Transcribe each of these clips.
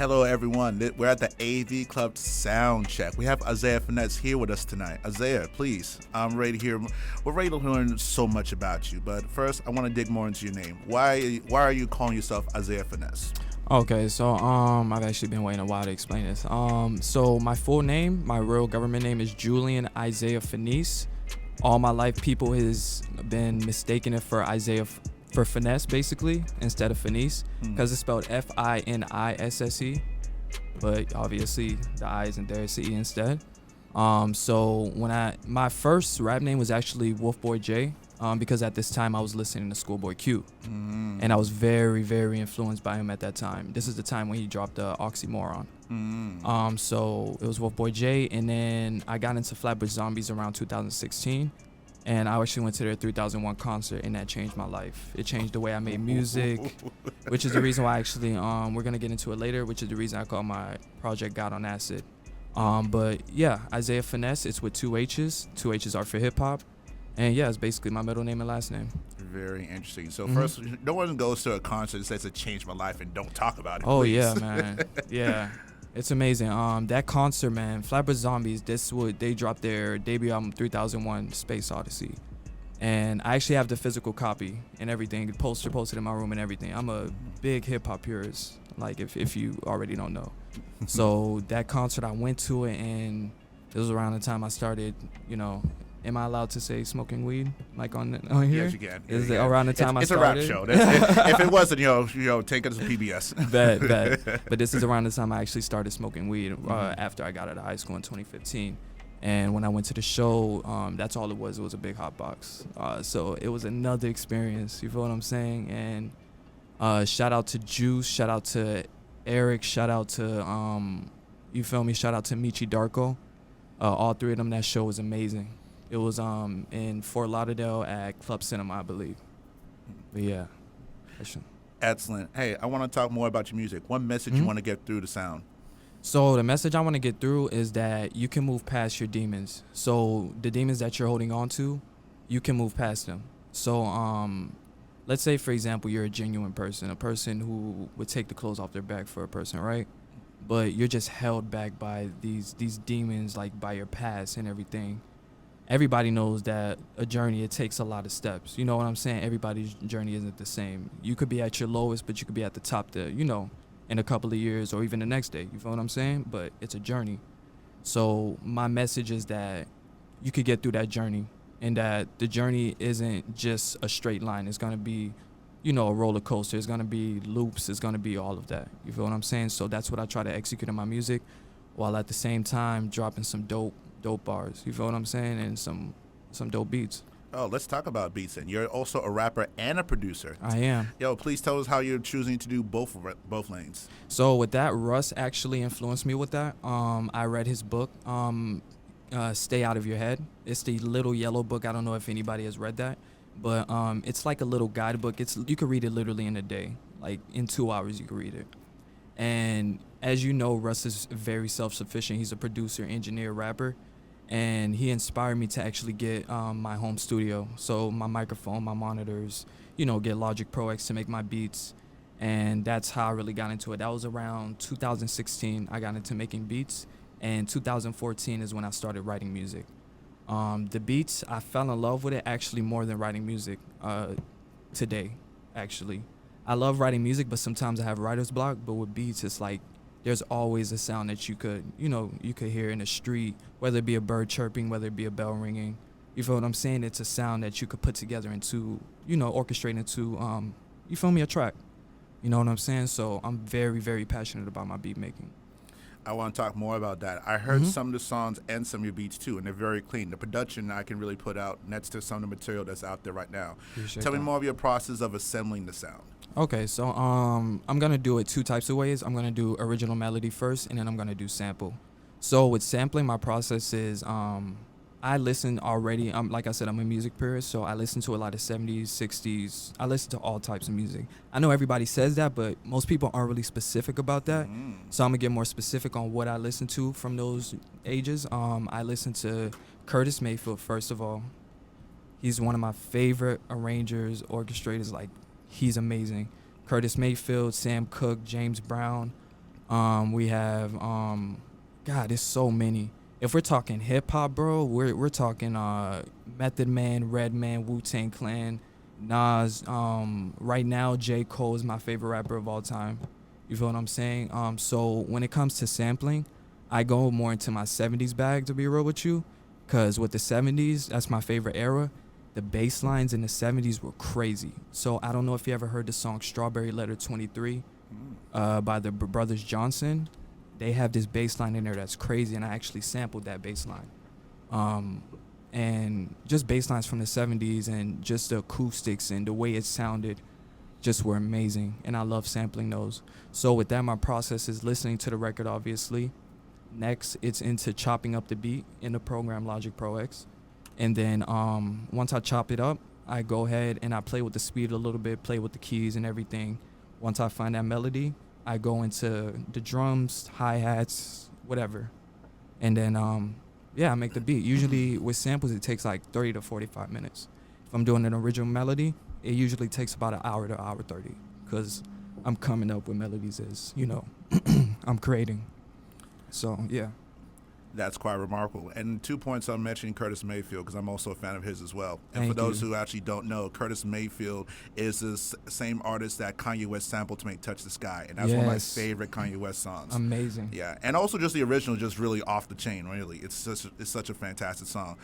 Hello, everyone. We're at the AV Club Sound Check. We have Isaiahh Finesse here with us tonight. Isaiah, please, I'm ready to hear. We're ready to learn so much about you. But first, I want to dig more into your name. Why are you calling yourself Isaiahh Finesse? Okay, so I've actually been waiting a while to explain this. So my full name, my real government name is Julian Isaiahh Finesse. All my life, people has been mistaking it for Isaiah for finesse, basically, instead of finesse, because it's spelled Finisse. But obviously the I isn't there, it's the E instead. So my first rap name was actually Wolfboy J, because at this time I was listening to Schoolboy Q, and I was very, very influenced by him at that time. This is the time when he dropped the Oxymoron. So it was Wolfboy J, and then I got into Flatbush Zombies around 2016, and I actually went to their 3001 concert, and that changed my life. It changed the way I made music, which is the reason why actually we're gonna get into it later, which is the reason I call my project God on Acid. But yeah, Isaiahh Finesse, it's with two H's. Two H's are for hip hop. And yeah, it's basically my middle name and last name. Very interesting. So first, no one goes to a concert and says it changed my life and don't talk about it. Oh please. yeah, man. Yeah. It's amazing. That concert, man, Flatbush Zombies, they dropped their debut album 3001 Space Odyssey. And I actually have the physical copy and everything, posted in my room and everything. I'm a big hip hop purist, like if you already don't know. So that concert, I went to it, and it was around the time I started, am I allowed to say smoking weed, like on here? Yes, you can. Is it around the time I started? It's a rap show. If it wasn't, take it as a PBS. Bet. But this is around the time I actually started smoking weed, after I got out of high school in 2015. And when I went to the show, that's all it was. It was a big hot box. So it was another experience. You feel what I'm saying? And shout out to Juice. Shout out to Eric. Shout out to, you feel me? Shout out to Michi Darko. All three of them, that show was amazing. It was in Fort Lauderdale at Club Cinema, I believe. But yeah. Excellent. Hey, I want to talk more about your music. What message you want to get through the sound? So the message I want to get through is that you can move past your demons. So the demons that you're holding on to, you can move past them. So let's say, for example, you're a genuine person, a person who would take the clothes off their back for a person, right? But you're just held back by these demons, like by your past and everything. Everybody knows that a journey, it takes a lot of steps. You know what I'm saying? Everybody's journey isn't the same. You could be at your lowest, but you could be at the top there, in a couple of years or even the next day. You feel what I'm saying? But it's a journey. So my message is that you could get through that journey, and that the journey isn't just a straight line. It's going to be, a roller coaster. It's going to be loops. It's going to be all of that. You feel what I'm saying? So that's what I try to execute in my music, while at the same time dropping some dope bars. You feel what I'm saying? And some dope beats. Oh, let's talk about beats then. You're also a rapper and a producer. I am. Yo, please tell us how you're choosing to do both lanes. So with that, Russ actually influenced me with that. I read his book, Stay Out of Your Head. It's the little yellow book. I don't know if anybody has read that, but it's like a little guidebook. You could read it literally in a day. Like in 2 hours, you could read it. And as you know, Russ is very self-sufficient. He's a producer, engineer, rapper. And he inspired me to actually get my home studio. So my microphone, my monitors, get Logic Pro X to make my beats. And that's how I really got into it. That was around 2016 I got into making beats. And 2014 is when I started writing music. The beats, I fell in love with it actually more than writing music today, actually. I love writing music, but sometimes I have writer's block. But with beats, it's like, there's always a sound that you could hear in the street, whether it be a bird chirping, whether it be a bell ringing. You feel what I'm saying? It's a sound that you could put together into, orchestrate into, you feel me, a track. You know what I'm saying? So I'm very, very passionate about my beat making. I want to talk more about that. I heard some of the songs and some of your beats too, and they're very clean. The production I can really put out next to some of the material that's out there right now. Tell me more of your process of assembling the sound. Okay, so I'm going to do it two types of ways. I'm going to do original melody first, and then I'm going to do sample. So with sampling, my process is I listen already. Like I said, I'm a music purist, so I listen to a lot of 70s, 60s. I listen to all types of music. I know everybody says that, but most people aren't really specific about that. So I'm going to get more specific on what I listen to from those ages. I listen to Curtis Mayfield, first of all. He's one of my favorite arrangers, orchestrators. Like, he's amazing. Curtis Mayfield, Sam Cooke, James Brown. We have God, there's so many. If we're talking hip hop, bro, we're talking Method Man, Redman, Wu-Tang Clan, Nas. Right now, J. Cole is my favorite rapper of all time. You feel what I'm saying? So when it comes to sampling, I go more into my 70s bag, to be real with you, because with the 70s, that's my favorite era. The bass lines in the 70s were crazy. So I don't know if you ever heard the song Strawberry Letter 23 by the Brothers Johnson. They have this bass line in there that's crazy, and I actually sampled that bass line. And just bass lines from the 70s and just the acoustics and the way it sounded just were amazing, and I love sampling those. So with that, my process is listening to the record, obviously. Next, it's into chopping up the beat in the program Logic Pro X. And then once I chop it up, I go ahead and I play with the speed a little bit, play with the keys and everything. Once I find that melody, I go into the drums, hi-hats, whatever. And then, I make the beat. Usually with samples, it takes like 30 to 45 minutes. If I'm doing an original melody, it usually takes about an hour to hour 30, because I'm coming up with melodies as, I'm creating. So, yeah. That's quite remarkable. And 2 points I'm mentioning Curtis Mayfield, because I'm also a fan of his as well. And Thank for those you. who actually don't know, Curtis Mayfield is the same artist that Kanye West sampled to make Touch the Sky. And that's one of my Yes. favorite Kanye West songs. Amazing. Yeah, and also just the original, just really off the chain, really. It's such a fantastic song.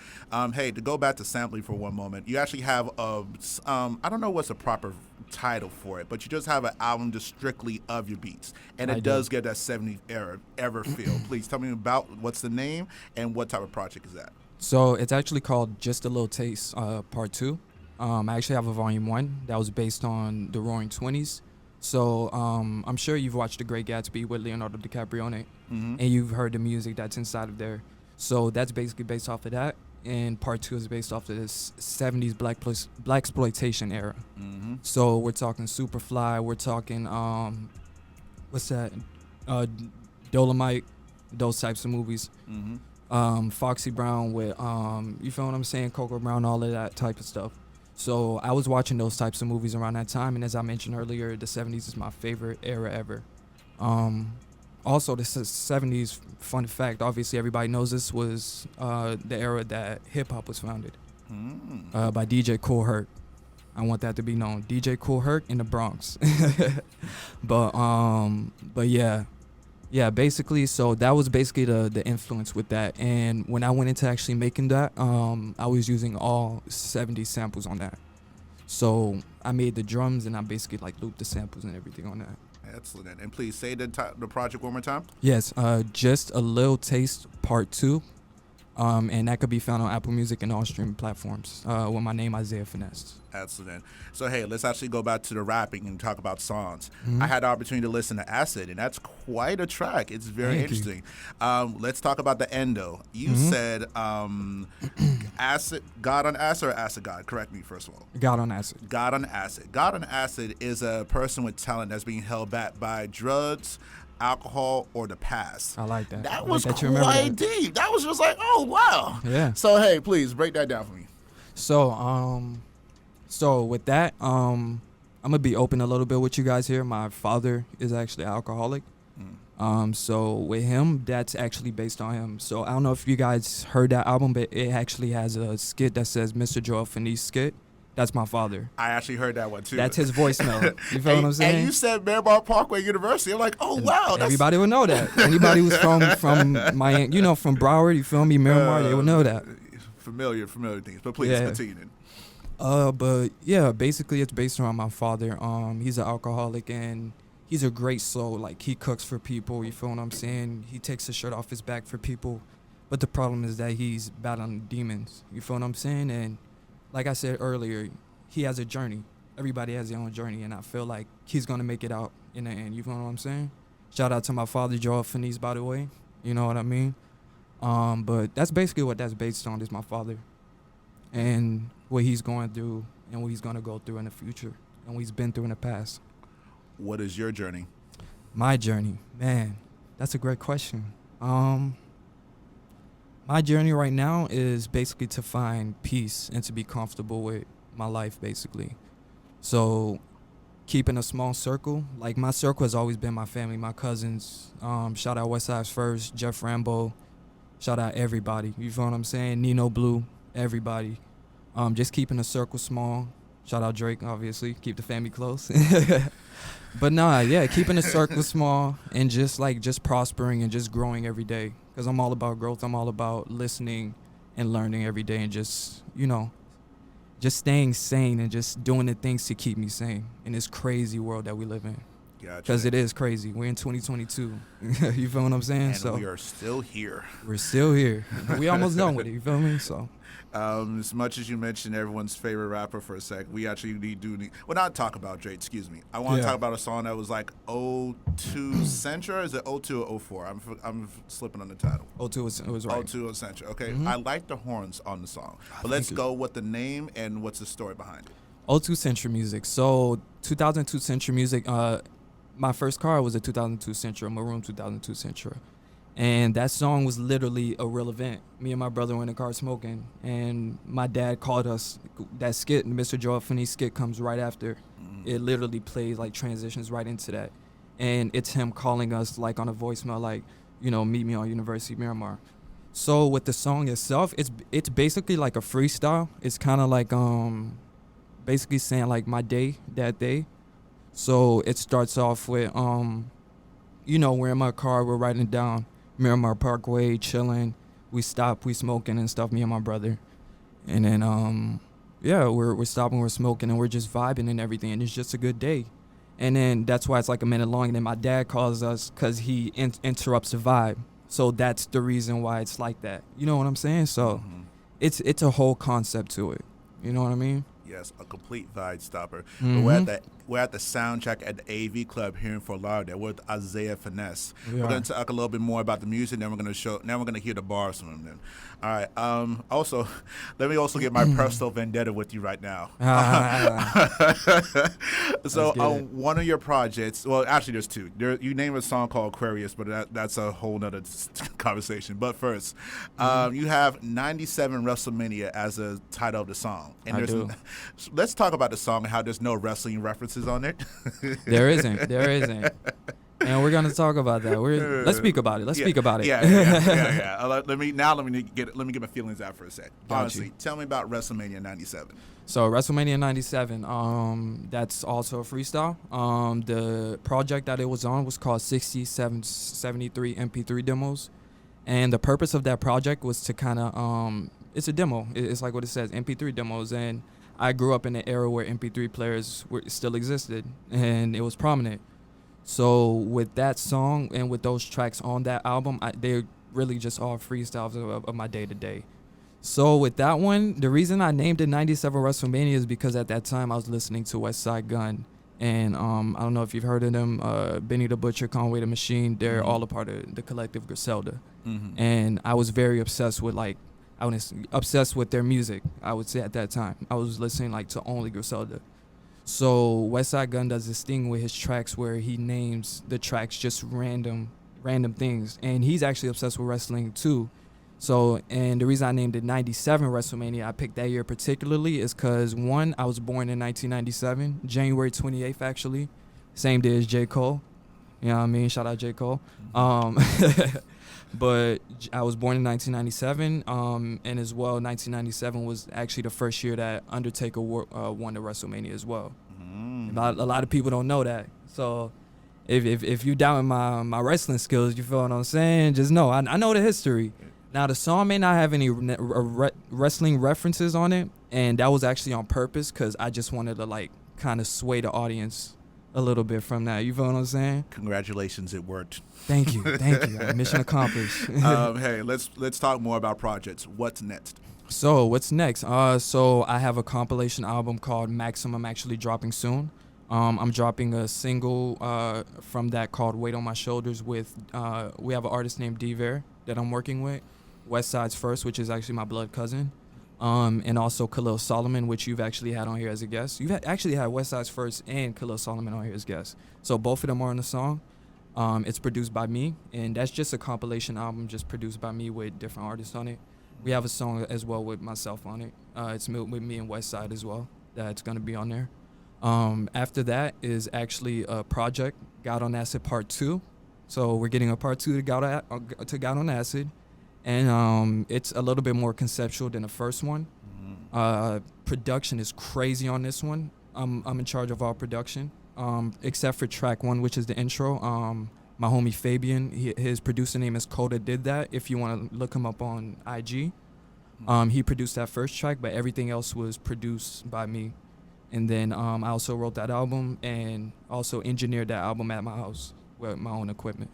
Hey, to go back to sampling for one moment, you actually have I don't know what's the proper title for it, but you just have an album just strictly of your beats, and it does get that 70s era feel. Please tell me about what's the name and what type of project is that? So it's actually called Just a Little Taste, Part 2. I actually have a Volume 1 that was based on the Roaring Twenties. So I'm sure you've watched The Great Gatsby with Leonardo DiCaprio in it, and you've heard the music that's inside of there. So that's basically based off of that, and Part 2 is based off of this 70s blaxploitation era. So we're talking Superfly, we're talking what's that? Dolomite, those types of movies. Foxy Brown with you feel what I'm saying, Coco Brown, all of that type of stuff. So I was watching those types of movies around that time, and as I mentioned earlier, the 70s is my favorite era ever. Also, the 70s, fun fact, obviously everybody knows this, was the era that hip-hop was founded by DJ Kool Herc. I want that to be known. DJ Kool Herc in the Bronx. But yeah, basically, so that was basically the influence with that. And when I went into actually making that, I was using all 70 samples on that. So I made the drums, and I basically like looped the samples and everything on that. Excellent. And please say the project one more time. Yes, Just a Little Taste Part 2. And that could be found on Apple Music and all streaming platforms with my name, Isaiah Finesse. Excellent. So, hey, let's actually go back to the rapping and talk about songs. I had the opportunity to listen to Acid, and that's quite a track. It's very interesting. Let's talk about the endo. You said acid, God on acid, or acid God? Correct me, first of all. God on acid. God on acid. God on acid is a person with talent that's being held back by drugs, alcohol, or the past. I like that. That I was like that you remember quite that. deep. That was just like, oh, wow. Yeah. So, hey, please break that down for me. So with that, I'm gonna be open a little bit with you guys here. My father is actually an alcoholic. So with him, that's actually based on him. So I don't know if you guys heard that album, but it actually has a skit that says Mr. Joel Finesse skit. That's my father. I actually heard that one too. That's his voicemail. You feel what I'm saying? And you said Marymount Parkway University. I'm like, oh wow. Everybody would know that. Anybody who's from Miami, from Broward, you feel me, Miramar, they would know that. Familiar things. But please continue then. But yeah, basically it's based around my father. He's an alcoholic, and he's a great soul. Like, he cooks for people, you feel what I'm saying? He takes his shirt off his back for people. But the problem is that he's battling demons, you feel what I'm saying? And like I said earlier, he has a journey. Everybody has their own journey, and I feel like he's gonna make it out in the end, you feel what I'm saying? Shout out to my father, Joel Finesse, by the way. You know what I mean? But that's basically what that's based on, is my father. And what he's going through and what he's going to go through in the future and what he's been through in the past. What is your journey? My journey, man, that's a great question. My journey right now is basically to find peace and to be comfortable with my life, basically. So keeping a small circle. Like, my circle has always been my family, my cousins. Shout out Westside's First, Jeff Rambo. Shout out everybody. You feel what I'm saying? Nino Blue, everybody. Just keeping the circle small. Shout out Drake, obviously. Keep the family close. But nah, yeah, keeping the circle small and just prospering and just growing every day. Because I'm all about growth. I'm all about listening and learning every day and just, just staying sane and just doing the things to keep me sane in this crazy world that we live in. Because it is crazy. We're in 2022. You feel what I'm saying? And so we are still here. We're still here. We almost done with it. You feel me? So. As much as you mentioned everyone's favorite rapper for a sec, we actually need well, not talk about Drake, excuse me. I want to talk about a song that was like 02 Centra. Is it 02 or 04? I'm slipping on the title. 02 was right. 02 Centra. Okay. I like the horns on the song. But let's go with the name and what's the story behind it. 02 Centra Music. So 2002 Centra Music, my first car was a 2002 Centra, maroon 2002 Centra. And that song was literally a real event. Me and my brother were in the car smoking, and my dad called us. That skit, Mr. Joel Finesse skit, comes right after. It literally plays, like, transitions right into that. And it's him calling us, like, on a voicemail, like, meet me on University Miramar. So with the song itself, it's basically like a freestyle. It's kind of like basically saying, like, my day, that day. So it starts off with, we're in my car, we're riding down Miramar Parkway, chilling. We stop, we smoking and stuff, me and my brother. And then, we're stopping, we're smoking, and we're just vibing and everything. And it's just a good day. And then that's why it's like a minute long. And then my dad calls us because he interrupts the vibe. So that's the reason why it's like that. You know what I'm saying? So it's a whole concept to it. You know what I mean? Yes, a complete vibe stopper. But we're at the soundtrack at the AV Club here in Fort Lauderdale with Isaiahh Finesse. We're going to talk a little bit more about the music. Then we're going to hear the bars from him. Then, all right. Also, let me also get my personal vendetta with you right now. So, one of your projects. Well, actually, there's two. You name a song called Aquarius, but that's a whole nother conversation. But first, you have 97 WrestleMania as a title of the song, and let's talk about the song and how there's no wrestling references on it. There isn't. And we're gonna talk about that. Let's speak about it. Speak about it. Yeah. Let me get my feelings out for a sec. Honestly, tell me about WrestleMania 97. So WrestleMania 97, that's also a freestyle. The project that it was on was called 6773 MP3 demos, and the purpose of that project was to kind of it's a demo. It's like what it says, MP3 demos, and I grew up in an era where MP3 players still existed, and it was prominent. So with that song and with those tracks on that album, they're really just all freestyles of my day-to-day. So with that one, the reason I named it 97 WrestleMania is because at that time I was listening to Westside Gunn. And I don't know if you've heard of them, Benny the Butcher, Conway the Machine. They're all a part of the collective Griselda. And I was very obsessed with their music, I would say at that time. I was listening to only Griselda. So Westside Gunn does this thing with his tracks where he names the tracks just random things. And he's actually obsessed with wrestling too. So, and the reason I named it 97 WrestleMania, I picked that year particularly, is because, one, I was born in 1997, January 28th actually, same day as J. Cole. You know what I mean? Shout out J. Cole. But I was born in 1997, and as well, 1997 was actually the first year that Undertaker won the WrestleMania as well. A lot of people don't know that. So if you doubt my wrestling skills, you feel what I'm saying? Just know, I know the history. Now, the song may not have any wrestling references on it, and that was actually on purpose because I just wanted to, kind of sway the audience a little bit from that. You feel what I'm saying? Congratulations, it worked. Thank you. Mission accomplished. Hey, let's talk more about projects. What's next? So what's next? So I have a compilation album called Maximum, actually dropping soon. I'm dropping a single from that called Weight on My Shoulders with we have an artist named D-Ver that I'm working with. Westside's First, which is actually my blood cousin. And also Khalil Solomon, which you've actually had on here as a guest. You've actually had Westside's First and Khalil Solomon on here as guests. So both of them are on the song. It's produced by me, and that's just a compilation album just produced by me with different artists on it. We have a song as well with myself on it. It's with me and Westside as well that's going to be on there. After that is actually a project, God on Acid Part 2. So we're getting a Part 2 to God on Acid. And it's a little bit more conceptual than the first one. Production is crazy on this one. I'm in charge of all production, except for track 1, which is the intro. My homie Fabian, his producer name is Coda Did That. If you want to look him up on IG, he produced that first track, but everything else was produced by me. And then I also wrote that album and also engineered that album at my house with my own equipment.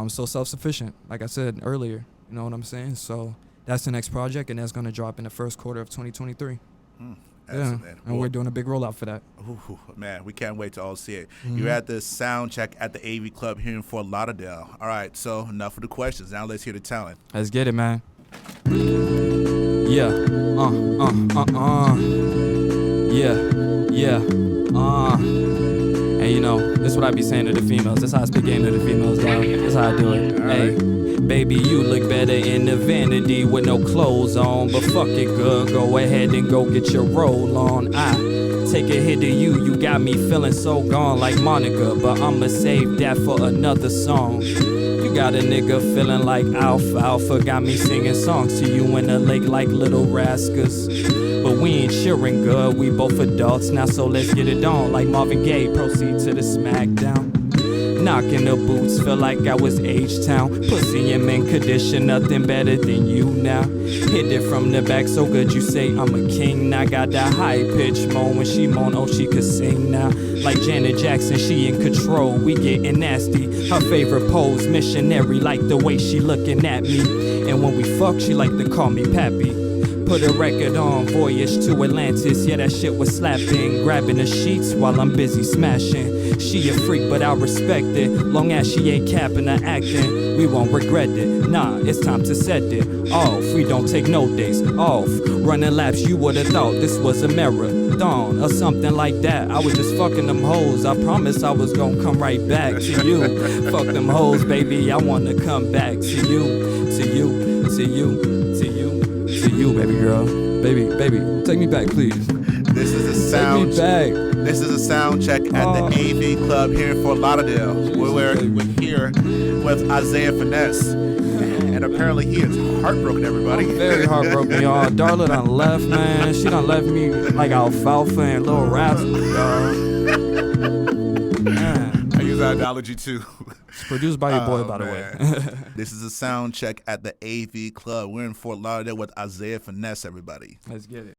So self-sufficient, like I said earlier. You know what I'm saying? So that's the next project, and that's going to drop in the first quarter of 2023. Excellent. Yeah, and we're doing a big rollout for that. Ooh, man, we can't wait to all see it. You're at the sound check at the AV Club here in Fort Lauderdale. All right, so enough of the questions. Now let's hear the talent. Let's get it, man. Yeah. Yeah. And you know, this is what I be saying to the females. That's how I speak game to the females, dog. That's how I do it. Hey, baby, you look better in the vanity with no clothes on. But fuck it, good. Go ahead and go get your roll on. I take a hit of you. You got me feeling so gone like Monica. But I'ma save that for another song. You got a nigga feeling like Alpha. Got me singing songs to you in the lake like little rascals. But we ain't cheering good, we both adults now, so let's get it on. Like Marvin Gaye, proceed to the smackdown. Knocking the boots, feel like I was H-Town. Pussy in mint condition, nothing better than you now. Hit it from the back so good you say I'm a king. Now got that high pitch moan when she moan, oh she could sing now. Like Janet Jackson, she in control, we getting nasty. Her favorite pose, missionary, like the way she looking at me. And when we fuck, she like to call me pappy. Put a record on, voyage to Atlantis. Yeah, that shit was slapping. Grabbing the sheets while I'm busy smashing. She a freak, but I respect it. Long as she ain't capping or acting, we won't regret it. Nah, it's time to set it off. We don't take no days off. Running laps, you would've thought this was a marathon or something like that. I was just fucking them hoes. I promised I was gonna come right back to you. Fuck them hoes, baby. I wanna come back to you, to you, to you, to you. To you, baby girl. Baby, take me back, please. This is a sound. Take me back. This is a sound check at the AV Club here in Fort Lauderdale. We're here with Isaiah Finesse, and apparently he is heartbroken. Everybody, I'm very heartbroken, y'all. Darla done left, man. She done left me like alfalfa and little rascal, y'all. Man. I use that analogy too. It's produced by your boy, by the way. This is a sound check at the AV Club. We're in Fort Lauderdale with Isaiah Finesse, everybody. Let's get it.